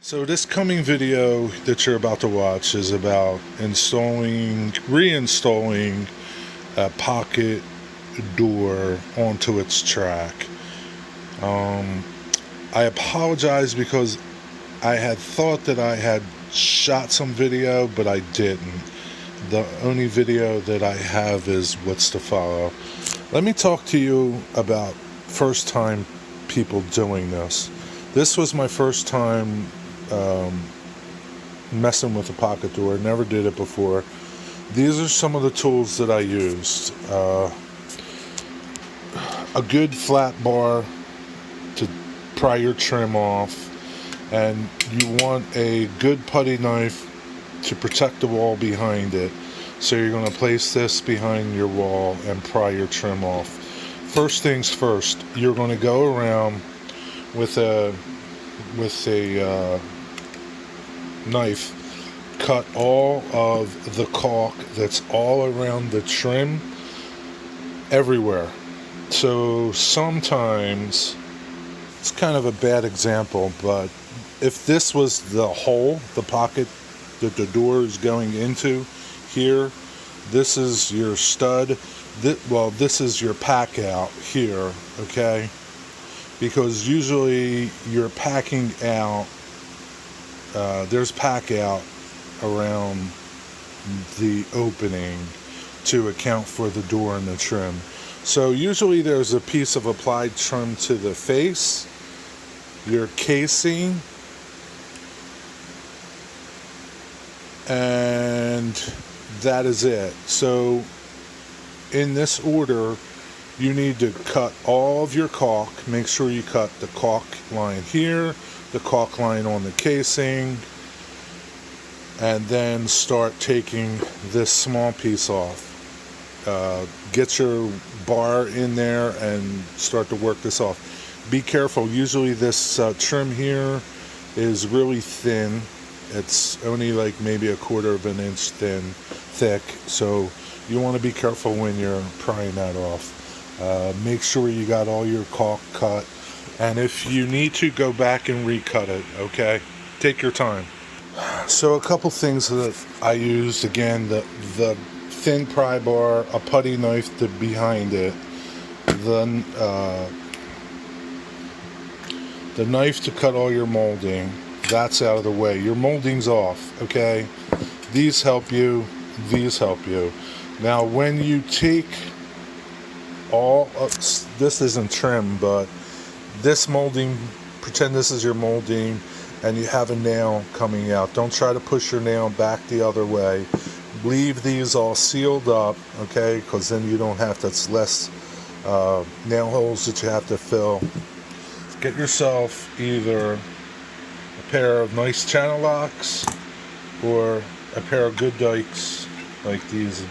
So this coming video that you're about to watch is about reinstalling a pocket door onto its track. I apologize because I had thought that I had shot some video, but I didn't. The only video that I have is what's to follow. Let me talk to you about first time people doing this. This was my first time messing with a pocket door. Never did it before. These are some of the tools that I used. A good flat bar to pry your trim off, and you want a good putty knife to protect the wall behind it. So you're going to place this behind your wall and pry your trim off. First things first, you're going to go around with a knife, cut all of the caulk that's all around the trim everywhere. So sometimes it's kind of a bad example, but if this was the hole, the pocket that the door is going into here, this is your stud. This is your pack out here, okay? Because usually you're packing out, there's pack out around the opening to account for the door and the trim. So usually there's a piece of applied trim to the face, your casing, and that is it. So in this order, you need to cut all of your caulk. Make sure you cut the caulk line here, the caulk line on the casing, and then start taking this small piece off. Get your bar in there and start to work this off. Be careful. Usually this trim here is really thin. It's only like maybe 1/4 of an inch thick. So you want to be careful when you're prying that off. Make sure you got all your caulk cut, and if you need to, go back and recut it, okay? Take your time. So a couple things that I used, again, the thin pry bar, a putty knife to behind it, the knife to cut all your molding, that's out of the way. Your molding's off, okay? These help you, these help you. Now when you take all of this, isn't trim, but this molding, pretend this is your molding and you have a nail coming out. Don't try to push your nail back the other way. Leave these all sealed up, okay, because then you don't have, that's less nail holes that you have to fill. Get yourself either a pair of nice channel locks or a pair of good dikes, like these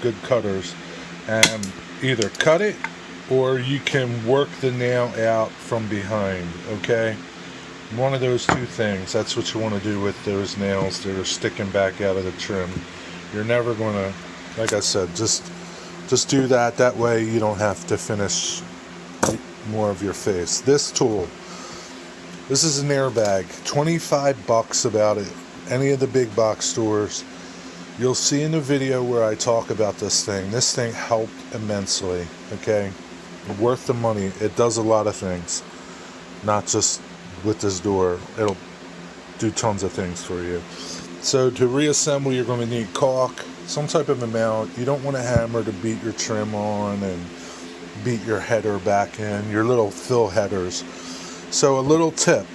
good cutters, and either cut it or you can work the nail out from behind, okay? One of those two things. That's what you want to do with those nails that are sticking back out of the trim. You're never going to, like I said, just do that. That way you don't have to finish more of your face. This tool, this is an airbag, $25 about it. Any of the big box stores. You'll see in the video where I talk about this thing. This thing helped immensely, okay? Worth the money. It does a lot of things. Not just with this door. It'll do tons of things for you. So to reassemble, you're going to need caulk, some type of amount. You don't want a hammer to beat your trim on and beat your header back in, your little fill headers. So a little tip.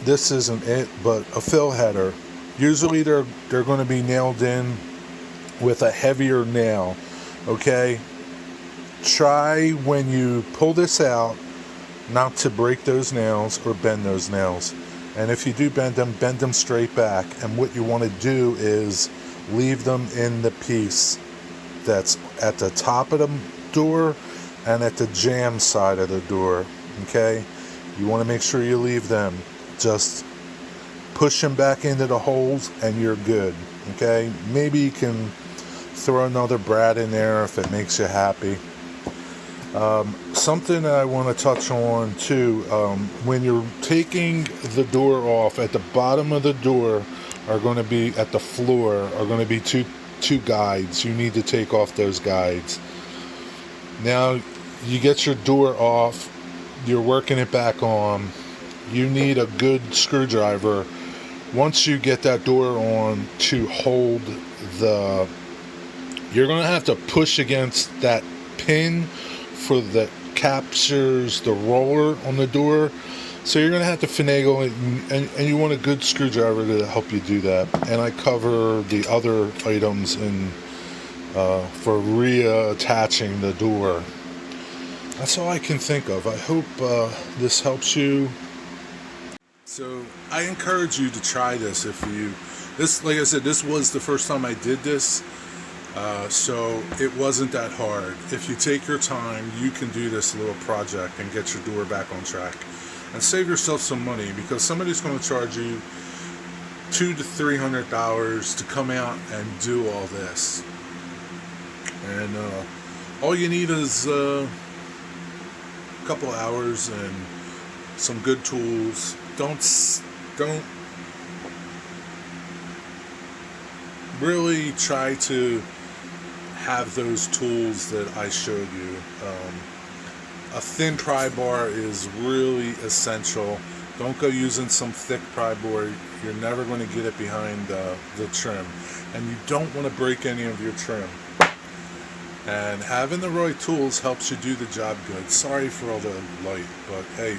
This isn't it, but a fill header. Usually they're going to be nailed in with a heavier nail, okay? Try when you pull this out not to break those nails or bend those nails. And if you do bend them straight back. And what you want to do is leave them in the piece that's at the top of the door and at the jamb side of the door, okay? You want to make sure you leave them. Just push them back into the holes and you're good, okay? Maybe you can throw another brad in there if it makes you happy. something that I want to touch on too, when you're taking the door off, at the bottom of the door are going to be, at the floor, are going to be two guides. You need to take off those guides. Now, you get your door off, you're working it back on, you need a good screwdriver once you get that door on to hold the, you're going to have to push against that pin for the captures the roller on the door. So you're going to have to finagle it, and you want a good screwdriver to help you do that. And I cover the other items in for reattaching the door. That's all I can think of. I hope this helps you. So I encourage you to try this if you, like I said, this was the first time I did this, so it wasn't that hard. If you take your time, you can do this little project and get your door back on track and save yourself some money, because somebody's going to charge you $200 to $300 to come out and do all this. And all you need is couple hours and some good tools. Don't really try to have those tools that I showed you. A thin pry bar is really essential. Don't go using some thick pry bar. You're never going to get it behind the trim, and you don't want to break any of your trim. And having the right tools helps you do the job good. Sorry for all the light, but hey,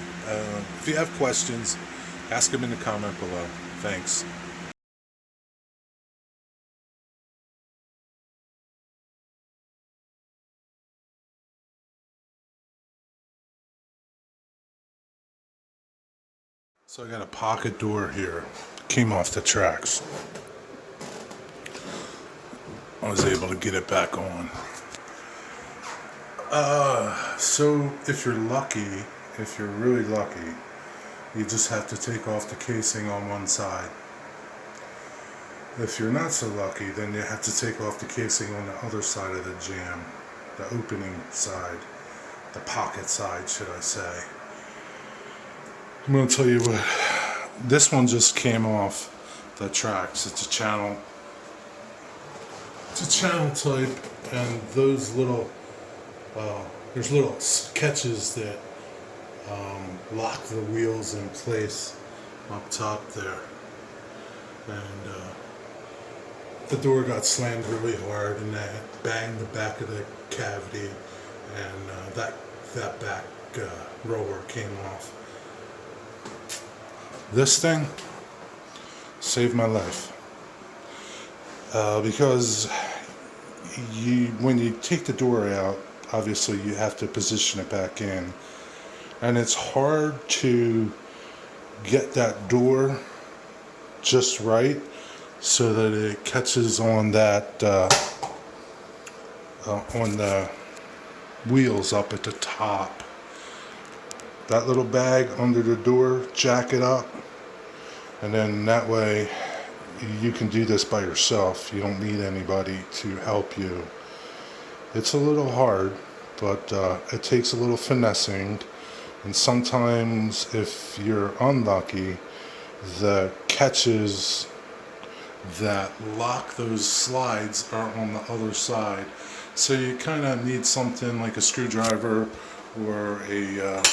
if you have questions, ask them in the comment below. Thanks. So I got a pocket door here. Came off the tracks. I was able to get it back on. So if you're lucky, if you're really lucky, you just have to take off the casing on one side. If you're not so lucky, then you have to take off the casing on the other side of the jam, the opening side, the pocket side, should I say. I'm going to tell you what, this one just came off the tracks. It's a channel type, and those little there's little catches that lock the wheels in place up top there, and the door got slammed really hard, and that banged the back of the cavity, and that back roller came off. This thing saved my life, because when you take the door out, obviously you have to position it back in, and it's hard to get that door just right so that it catches on that on the wheels up at the top. That little bag under the door, jack it up, and then that way you can do this by yourself. You don't need anybody to help you. It's a little hard, but it takes a little finessing, and sometimes if you're unlucky, the catches that lock those slides are on the other side. So you kind of need something like a screwdriver or a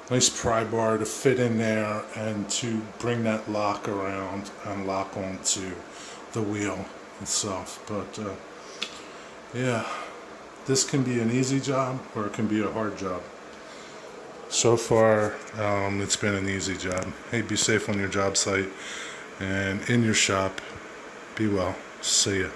nice pry bar to fit in there and to bring that lock around and lock onto the wheel itself. But yeah, this can be an easy job or it can be a hard job. So far, it's been an easy job. Hey, be safe on your job site and in your shop. Be well. See ya.